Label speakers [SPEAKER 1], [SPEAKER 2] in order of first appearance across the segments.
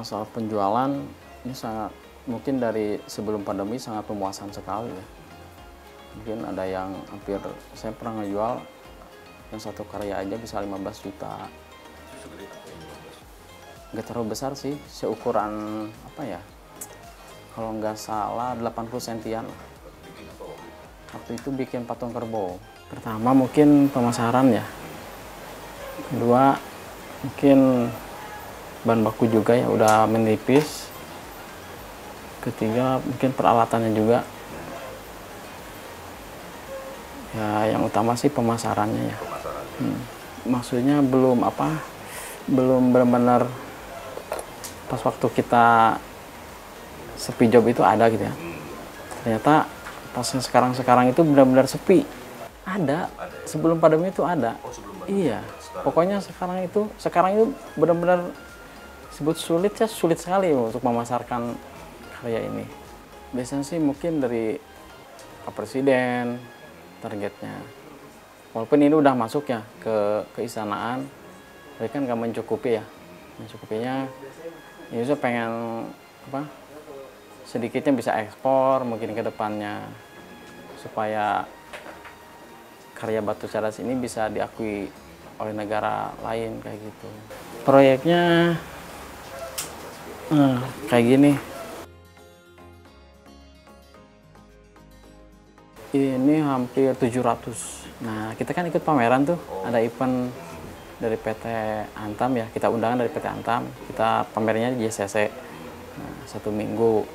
[SPEAKER 1] masalah penjualan ini sangat mungkin dari sebelum pandemi sangat memuaskan sekali ya. Mungkin ada yang hampir, saya pernah ngejual yang satu karya aja bisa 15 juta. Nggak terlalu besar sih, seukuran apa ya, kalau nggak salah 80 sentian lah. Waktu itu bikin patung kerbau. Pertama mungkin pemasaran ya, kedua mungkin bahan baku juga ya udah menipis, ketiga mungkin peralatannya juga ya, yang utama sih pemasarannya ya. Maksudnya belum benar-benar pas waktu kita sepi job itu ada gitu ya, ternyata pas sekarang itu benar-benar sepi. Ada sebelum pandemi itu ada. Iya, pokoknya sekarang itu benar-benar sebut sulit ya, sulit sekali untuk memasarkan karya ini. Biasanya sih mungkin dari Pak Presiden targetnya, walaupun ini udah masuk ya ke keistanaan, tapi kan nggak mencukupi ya. Mencukupinya ya saya pengen sedikitnya bisa ekspor mungkin ke depannya, supaya karya batu cadas ini bisa diakui oleh negara lain kayak gitu. Proyeknya kayak gini. Ini hampir 700. Nah, kita kan ikut pameran tuh, ada event dari PT Antam ya, kita undangan dari PT Antam, kita pamernya di JCC. Nah, 1 minggu.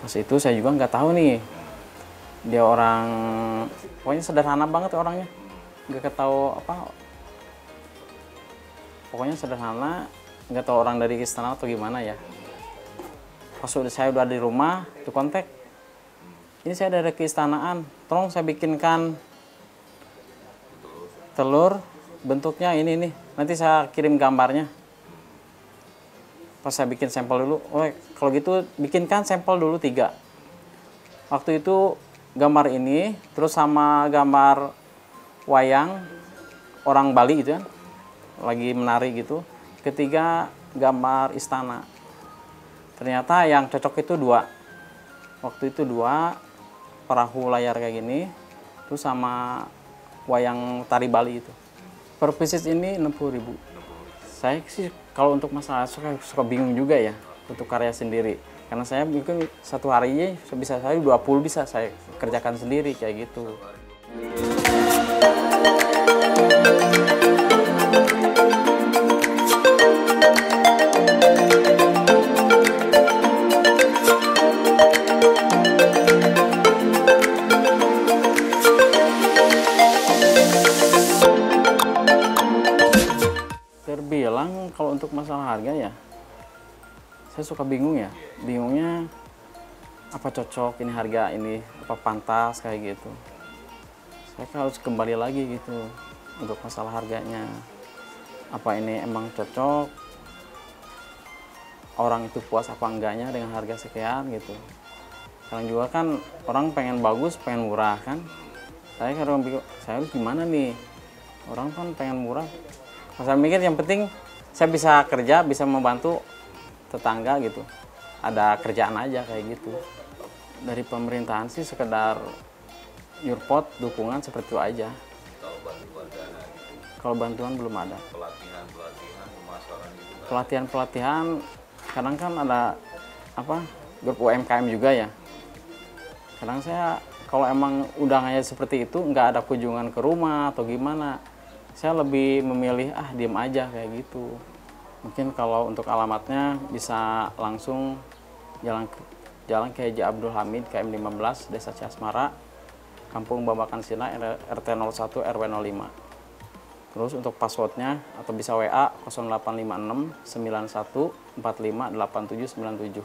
[SPEAKER 1] Pas itu saya juga nggak tahu nih, dia orang pokoknya sederhana banget orangnya, nggak tahu pokoknya sederhana, nggak tahu orang dari istana atau gimana ya. Pas saya udah di rumah tuh kontak, ini saya dari keistanaan, tolong saya bikinkan telur bentuknya ini nih, nanti saya kirim gambarnya. Pas saya bikin sampel dulu, kalau gitu bikinkan sampel dulu 3. Waktu itu gambar ini, terus sama gambar wayang orang Bali gitu kan, lagi menari gitu. Ketiga gambar istana. Ternyata yang cocok itu 2. Waktu itu 2 perahu layar kayak gini, terus sama wayang tari Bali itu. Per pieces ini 60.000. Saya sih kalau untuk masalah suka bingung juga ya untuk karya sendiri. Karena saya mungkin satu harinya bisa saya 20 bisa saya kerjakan sendiri kayak gitu. Terbilang kalau untuk masalah harga ya, saya suka bingung ya. Bingungnya apa cocok ini harga ini, apa pantas kayak gitu. Saya harus kembali lagi gitu untuk masalah harganya. Apa ini emang cocok, orang itu puas apa enggaknya dengan harga sekian gitu. Sekarang juga kan orang pengen bagus, pengen murah kan. Saya kadang bingung, saya harus gimana nih? Orang kan pengen murah. Saya mikir yang penting saya bisa kerja, bisa membantu tetangga gitu. Ada kerjaan aja kayak gitu. Dari pemerintahan sih sekedar nyurpot, dukungan seperti itu aja. Kalau bantuan belum ada. Pelatihan kadang kan ada grup UMKM juga ya. Kadang saya kalau emang undangannya seperti itu nggak ada kunjungan ke rumah atau gimana, saya lebih memilih diem aja kayak gitu. Mungkin kalau untuk alamatnya bisa langsung Jalan K. H. Abdul Hamid KM 15 Desa Ciasmara, Kampung Babakan Sina, RT 01 RW 05. Terus untuk passwordnya atau bisa WA 0856 91 45 8797.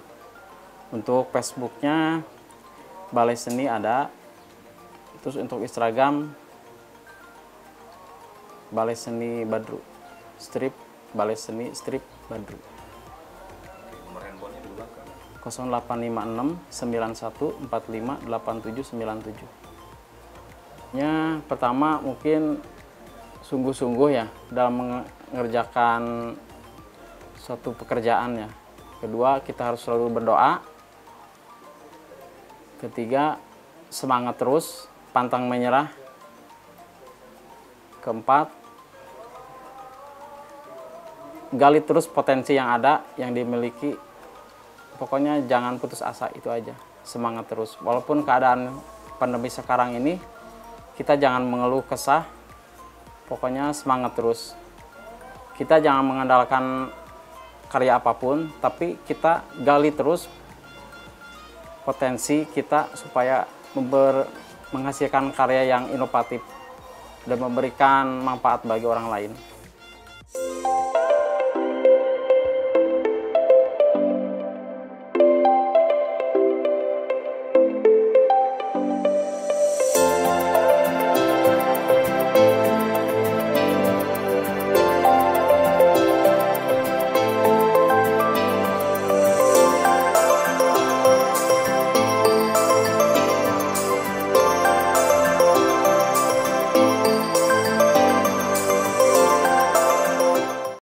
[SPEAKER 1] Untuk Facebooknya Balai Seni ada. Terus untuk Instagram Balai Seni Badru, Balai Seni Badru. 0856 91 45 8797. Ya, pertama mungkin sungguh-sungguh ya dalam mengerjakan suatu pekerjaan ya. Kedua, kita harus selalu berdoa. Ketiga, semangat terus, pantang menyerah. Keempat, gali terus potensi yang ada, yang dimiliki. Pokoknya jangan putus asa, itu aja. Semangat terus. Walaupun keadaan pandemi sekarang ini, kita jangan mengeluh kesah. Pokoknya semangat terus. Kita jangan mengandalkan karya apapun, tapi kita gali terus potensi kita supaya menghasilkan karya yang inovatif dan memberikan manfaat bagi orang lain.